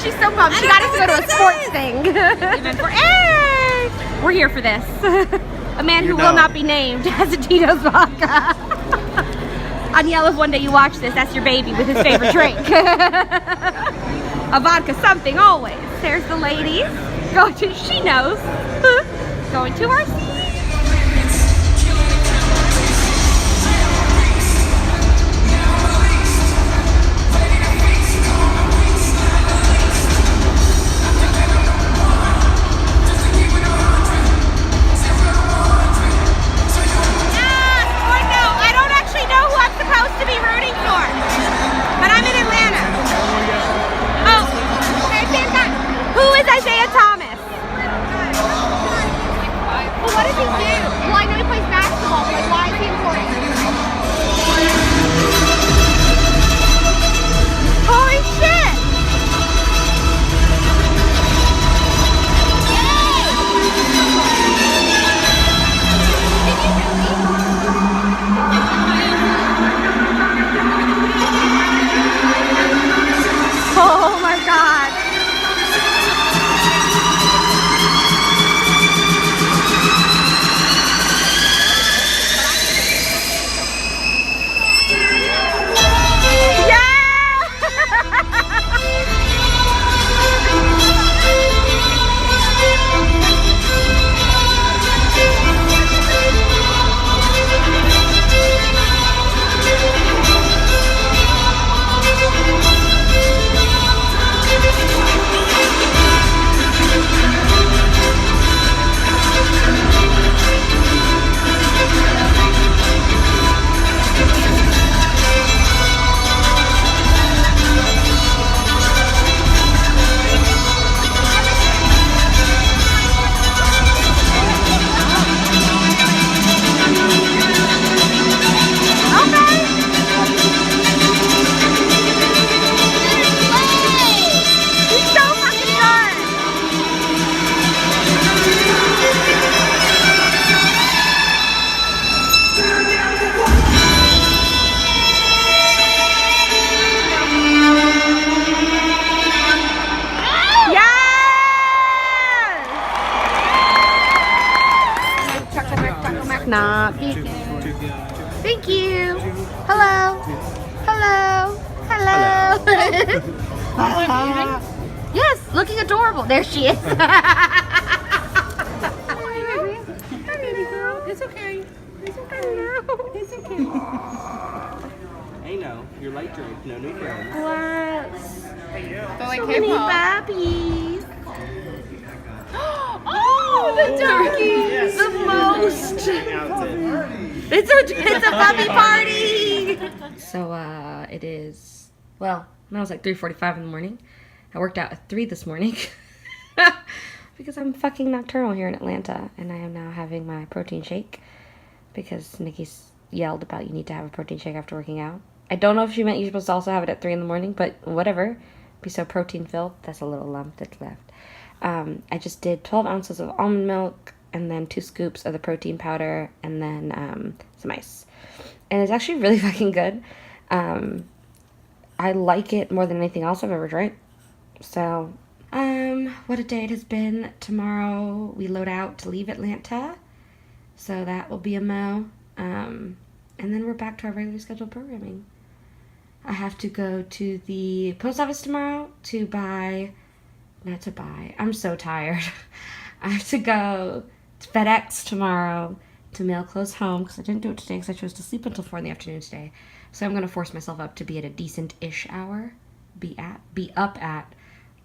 She's so pumped. She got us to go to a sports thing. Even for we're here for this. A man who will not be named has a Tito's vodka. Aniel, if one day you watch this, that's your baby with his favorite drink. A vodka something always. There's the ladies. Going to, she knows. Going to our seat. Thank you. Hello. Hello. Hello. Yes, looking adorable. There she is. Hi, baby girl. It's okay. It's okay. It's okay. Hey, no. Your light drink. No new friends. What? So like So many puppies. Oh, the turkey! The most. It's a puppy party. So it is. Well, when I was like 3:45 in the morning, I worked out at 3 this morning because I'm fucking nocturnal here in Atlanta, and I am now having my protein shake because Nikki's yelled about you need to have a protein shake after working out. I don't know if she meant you're supposed to also have it at 3 in the morning, but whatever. Be so protein filled. That's a little lump that's left. I just did 12 ounces of almond milk and then 2 scoops of the protein powder and then some ice. And it's actually really fucking good. I like it more than anything else I've ever drank. So, what a day it has been. Tomorrow we load out to leave Atlanta. So that will be a mo. And then we're back to our regularly scheduled programming. I have to go to the post office tomorrow to buy... Not to buy. I'm so tired. I have to go to FedEx tomorrow to mail clothes home because I didn't do it today because I chose to sleep until 4 in the afternoon today. So I'm going to force myself up to be at a decent-ish hour. Be up at.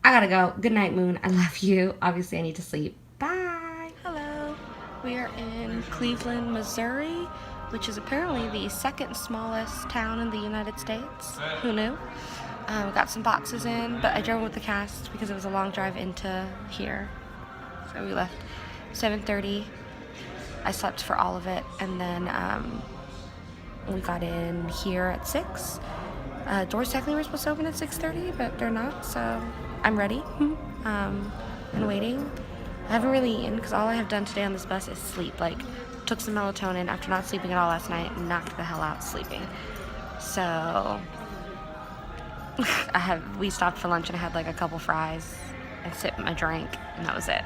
I gotta go. Good night, Moon. I love you. Obviously, I need to sleep. Bye. Hello. We are in Cleveland, Missouri, which is apparently the second smallest town in the United States. Who knew? Got some boxes in, but I drove with the cast because it was a long drive into here. So we left 7:30. I slept for all of it, and then we got in here at 6. Doors technically were supposed to open at 6:30, but they're not, so I'm ready and waiting. I haven't really eaten because all I have done today on this bus is sleep. Like, took some melatonin after not sleeping at all last night and knocked the hell out sleeping. So We stopped for lunch and I had like a couple fries and sipped my drink, and that was it.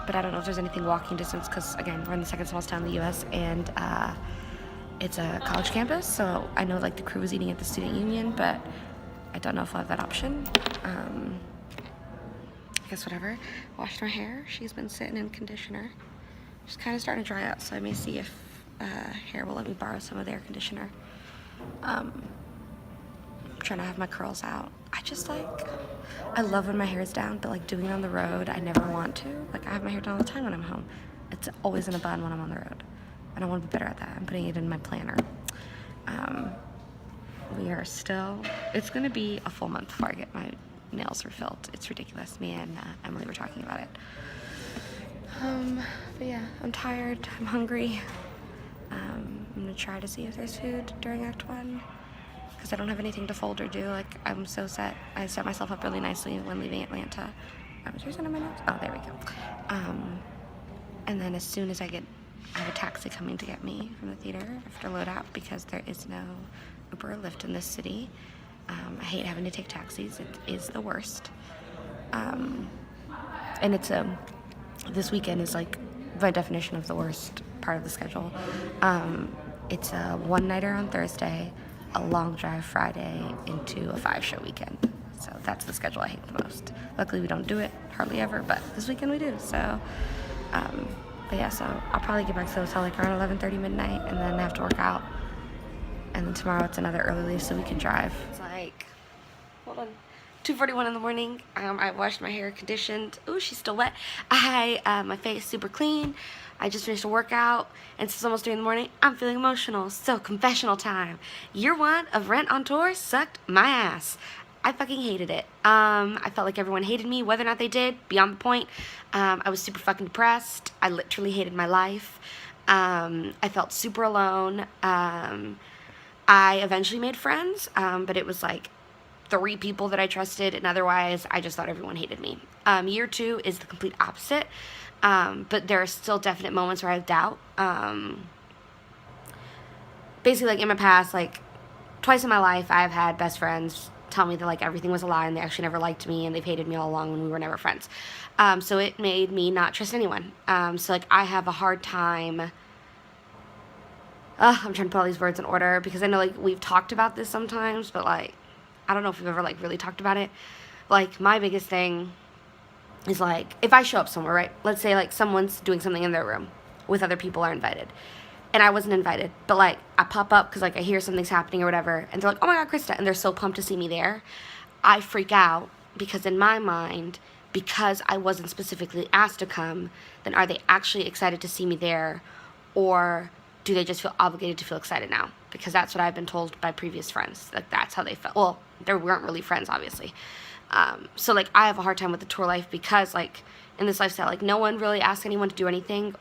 But I don't know if there's anything walking distance, because again, we're in the second smallest town in the U.S. and it's a college campus, so I know like the crew was eating at the student union, but I don't know if I'll have that option. I guess whatever. Washed my hair. She's been sitting in conditioner. She's kind of starting to dry out, so I may see if hair will let me borrow some of their conditioner. I'm trying to have my curls out. I love when my hair is down, but like doing it on the road, I never want to. Like I have my hair down all the time when I'm home. It's always in a bun when I'm on the road. And I want to be better at that. I'm putting it in my planner. We are still, it's going to be a full month before I get my nails refilled. It's ridiculous. Me and Emily were talking about it. But yeah, I'm tired. I'm hungry. I'm going to try to see if there's food during Act 1. Because I don't have anything to fold or do. Like, I'm so set. I set myself up really nicely when leaving Atlanta. Is there something on my notes? Oh, there we go. And then as soon as I have a taxi coming to get me from the theater after loadout, because there is no Uber or Lyft in this city. I hate having to take taxis. It is the worst. And it's this weekend is like by definition of the worst part of the schedule. It's a one-nighter on Thursday, a long drive Friday into a 5-show weekend. So that's the schedule I hate the most. Luckily we don't do it hardly ever, but this weekend we do. So, but yeah, so I'll probably get back to the hotel like around 11:30 midnight, and then I have to work out. And then tomorrow it's another early leave so we can drive. It's like, hold on, 2:41 in the morning. I washed my hair, conditioned. Ooh, she's still wet. My face super clean. I just finished a workout, and it's almost 3 in the morning. I'm feeling emotional, so confessional time. Year 1 of Rent on Tour sucked my ass. I fucking hated it. I felt like everyone hated me, whether or not they did, beyond the point. I was super fucking depressed. I literally hated my life. I felt super alone. I eventually made friends, but it was like 3 people that I trusted, and otherwise I just thought everyone hated me. Year 2 is the complete opposite. But there are still definite moments where I have doubt. Basically, like in my past, like twice in my life, I've had best friends tell me that like everything was a lie and they actually never liked me and they've hated me all along when we were never friends. So it made me not trust anyone. So like I have a hard time. I'm trying to put all these words in order because I know like we've talked about this sometimes, but like I don't know if we've ever like really talked about it. Like my biggest thing is like if I show up somewhere, right? Let's say like someone's doing something in their room with other people are invited. And I wasn't invited, but like I pop up because like I hear something's happening or whatever, and they're like, "Oh my God, Krista," and they're so pumped to see me there. I freak out because in my mind, because I wasn't specifically asked to come, then are they actually excited to see me there, or do they just feel obligated to feel excited now? Because that's what I've been told by previous friends. Like that's how they felt. Well, they weren't really friends, obviously. So like I have a hard time with the tour life because like in this lifestyle, like no one really asks anyone to do anything.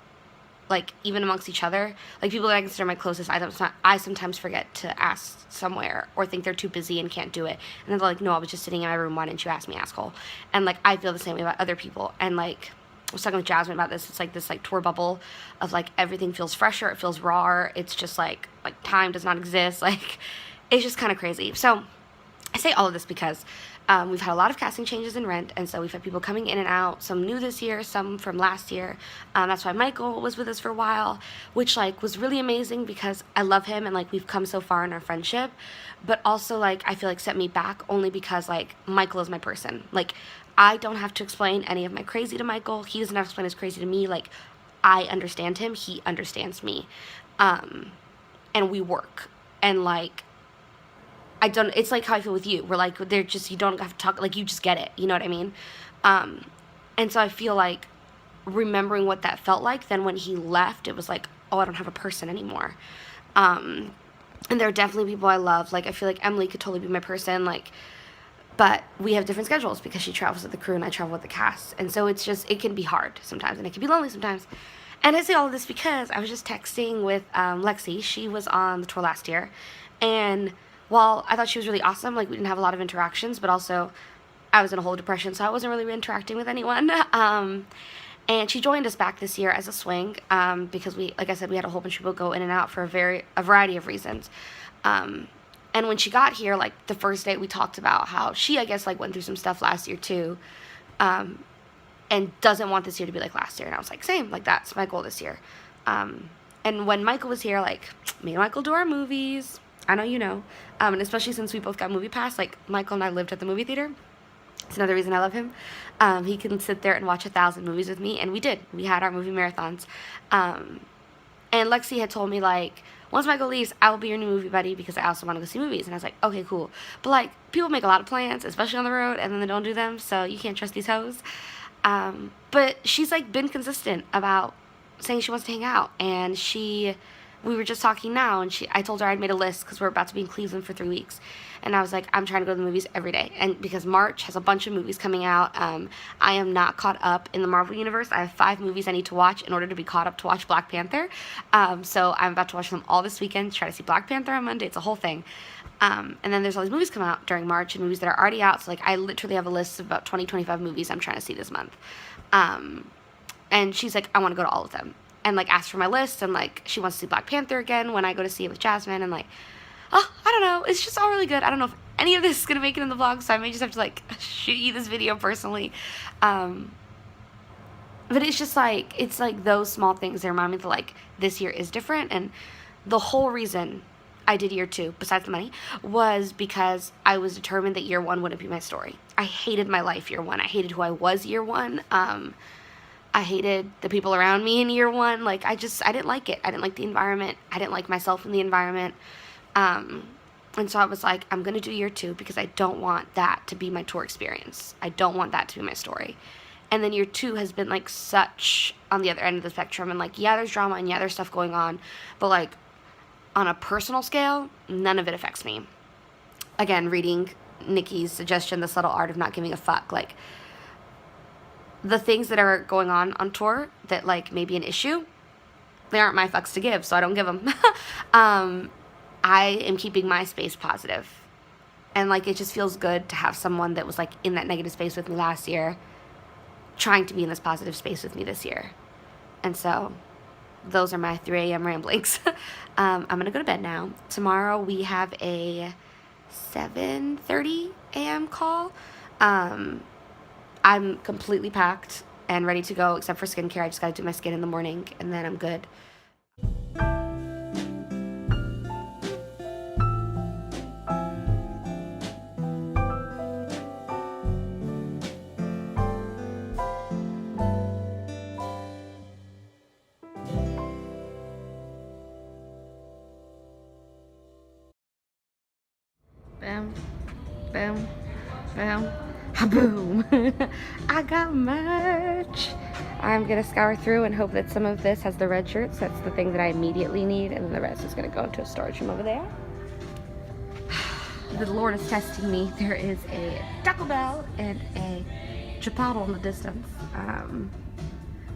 Like even amongst each other, like people that I consider my closest, I sometimes forget to ask somewhere or think they're too busy and can't do it. And then they're like, "No, I was just sitting in my room. Why didn't you ask me, asshole?" And like I feel the same way about other people. And like I was talking with Jasmine about this. It's like this like tour bubble of like everything feels fresher. It feels rawer. It's just like time does not exist. Like it's just kind of crazy. So I say all of this because we've had a lot of casting changes in Rent, and so we've had people coming in and out, some new this year, some from last year. That's why Michael was with us for a while, which like was really amazing because I love him and like we've come so far in our friendship, but also like I feel like set me back only because like Michael is my person. Like I don't have to explain any of my crazy to Michael. He doesn't have to explain his crazy to me. Like I understand him, he understands me, and we work, and like it's like how I feel with you. We're like, they're just, you don't have to talk, like, you just get it. You know what I mean? And so I feel like remembering what that felt like, then when he left, it was like, oh, I don't have a person anymore. And there are definitely people I love. Like, I feel like Emily could totally be my person, like, but we have different schedules because she travels with the crew and I travel with the cast. And so it's just, it can be hard sometimes and it can be lonely sometimes. And I say all of this because I was just texting with Lexi. She was on the tour last year. And while I thought she was really awesome, like we didn't have a lot of interactions, but also I was in a whole depression, so I wasn't really interacting with anyone. And she joined us back this year as a swing because we, like I said, we had a whole bunch of people go in and out for a variety of reasons. And And when she got here, like, the first day we talked about how she, I guess, like, went through some stuff last year, too, and doesn't want this year to be like last year. And I was like, same, like, that's my goal this year. And when Michael was here, like, me and Michael do our movies. I know you know. And especially since we both got Movie Pass, like, Michael and I lived at the movie theater. It's another reason I love him. He can sit there and watch 1,000 movies with me, and we did. We had our movie marathons. And Lexi had told me, like, once Michael leaves, I will be your new movie buddy because I also want to go see movies. And I was like, okay, cool. But, like, people make a lot of plans, especially on the road, and then they don't do them, so you can't trust these hoes. But she's, like, been consistent about saying she wants to hang out. And we were just talking now, and I told her I'd made a list because we're about to be in Cleveland for 3 weeks. And I was like, I'm trying to go to the movies every day. And because March has a bunch of movies coming out, I am not caught up in the Marvel Universe. I have 5 movies I need to watch in order to be caught up to watch Black Panther. So I'm about to watch them all this weekend, try to see Black Panther on Monday. It's a whole thing. And then there's all these movies coming out during March and movies that are already out. So, like, I literally have a list of about 20, 25 movies I'm trying to see this month. And she's like, I want to go to all of them. And, like, asked for my list, and, like, she wants to see Black Panther again when I go to see it with Jasmine, and, like, oh, I don't know, it's just all really good. I don't know if any of this is gonna make it in the vlog, so I may just have to, like, shoot you this video personally. But it's just, like, it's, like, those small things that remind me that, like, this year is different, and the whole reason I did year 2, besides the money, was because I was determined that year 1 wouldn't be my story. I hated my life year 1. I hated who I was year 1. I hated the people around me in year 1. Like, I didn't like it. I didn't like the environment. I didn't like myself in the environment. And so I was like, I'm going to do year 2 because I don't want that to be my tour experience. I don't want that to be my story. And then year 2 has been, like, such on the other end of the spectrum. And, like, yeah, there's drama and yeah, there's stuff going on. But, like, on a personal scale, none of it affects me. Again, reading Nikki's suggestion, The Subtle Art of Not Giving a Fuck, like, the things that are going on tour that, like, may be an issue, they aren't my fucks to give, so I don't give them. I am keeping my space positive. And, like, it just feels good to have someone that was, like, in that negative space with me last year trying to be in this positive space with me this year. And so those are my 3 a.m. ramblings. I'm going to go to bed now. Tomorrow we have a 7:30 a.m. call. I'm completely packed and ready to go, except for skincare. I just gotta do my skin in the morning, and then I'm good. Bam, bam, bam. Boom. I got merch. I'm gonna scour through and hope that some of this has the red shirts. That's the thing that I immediately need, and then the rest is gonna go into a storage room over there. The Lord is testing me. There is a Taco Bell and a Chipotle in the distance.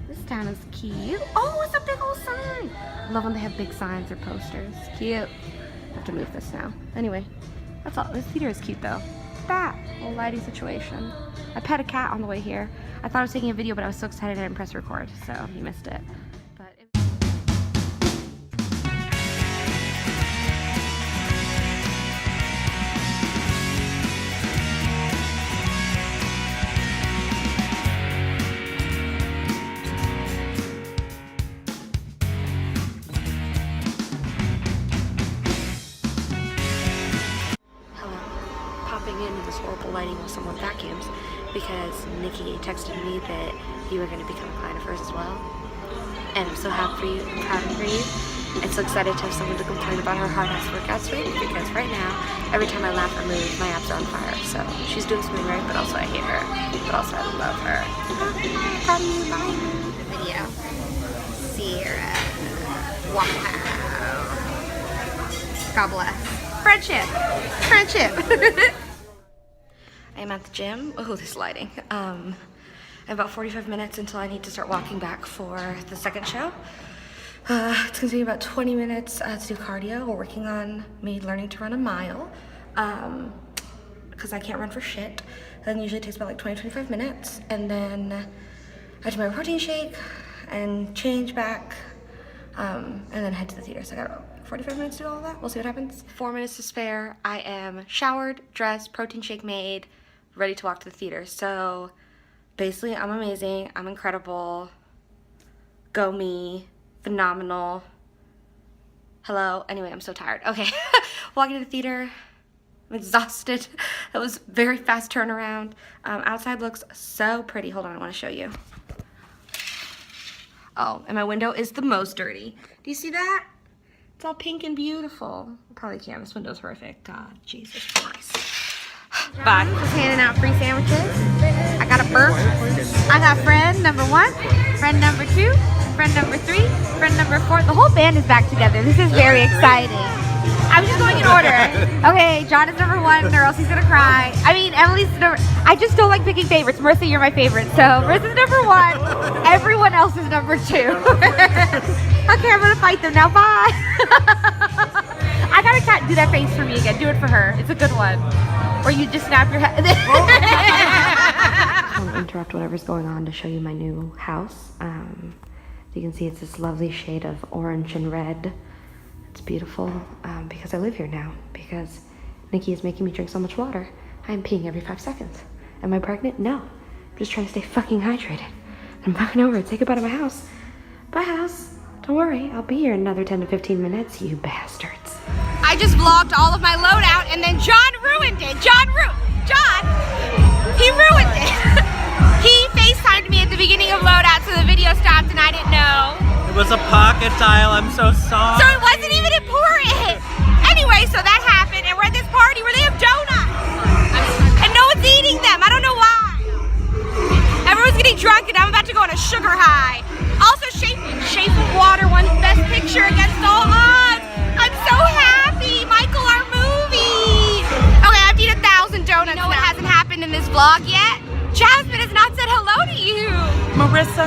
This town is cute. Oh, it's a big old sign. Love when they have big signs or posters. Cute. I have to move this now. Anyway, that's all. This theater is cute though. That little lighting situation. I pet a cat on the way here. I thought I was taking a video, but I was so excited I didn't press record, so you missed it. But into this horrible lighting while someone vacuums, because Nikki texted me that you were going to become a client of hers as well. And I'm so happy for you, I'm proud for you. I'm so excited to have someone to complain about her hard-ass workouts with, because right now, every time I laugh or move, my abs are on fire. So she's doing something right, but also I hate her. But also I love her. Proud of you, bye. Video. Sierra. Wow. God bless. Friendship. Friendship. I'm at the gym. Oh, this lighting. I have about 45 minutes until I need to start walking back for the second show. It's gonna take about 20 minutes to do cardio. We're working on me learning to run a mile, because I can't run for shit. That usually takes about like 20-25 minutes. And then I do my protein shake and change back, and then head to the theater. So I got about 45 minutes to do all of that. We'll see what happens. 4 minutes to spare. I am showered, dressed, protein shake made, ready to walk to the theater. So basically, I'm amazing. I'm incredible. Go me. Phenomenal. Hello. Anyway, I'm so tired. Okay. Walking to the theater. I'm exhausted. That was very fast turnaround. Outside looks so pretty. Hold on, I want to show you. Oh, and my window is the most dirty. Do you see that? It's all pink and beautiful. Probably can't. This window's horrific. God, Jesus Christ. Bye. Just handing out free sandwiches. I got a burp. I got friend number 1, friend number 2, friend number 3, friend number 4. The whole band is back together. This is very exciting. I'm just going in order. Okay, John is number 1, or else he's gonna cry. I mean, Emily's number. I just don't like picking favorites. Marissa, you're my favorite. So Marissa's number 1. Everyone else is number 2. Okay, I'm gonna fight them now. Bye. I gotta do that face for me again. Do it for her. It's a good one. Or you just snap your head. I'll interrupt whatever's going on to show you my new house. You can see it's this lovely shade of orange and red. It's beautiful because I live here now, because Nikki is making me drink so much water. I'm peeing every 5 seconds. Am I pregnant? No. I'm just trying to stay fucking hydrated. I'm walking over to take a bite of my house. Bye, house. Don't worry, I'll be here in another 10 to 15 minutes, you bastards. I just vlogged all of my loadout and then John ruined it. John, he ruined it. He FaceTimed me at the beginning of loadout so the video stopped and I didn't know. It was a pocket dial. I'm so sorry. So it wasn't even important. Anyway, so that happened, and we're at this party where they have donuts. And no one's eating them. I don't know why. Everyone's getting drunk, and I'm about to go on a sugar high. Also, Shape of Water won Best Picture against all odds. I'm so happy. Michael, our movie. Okay, I've eaten 1,000 donuts. You know what hasn't happened in this vlog yet? Jasmine has not said hello to you. Marissa.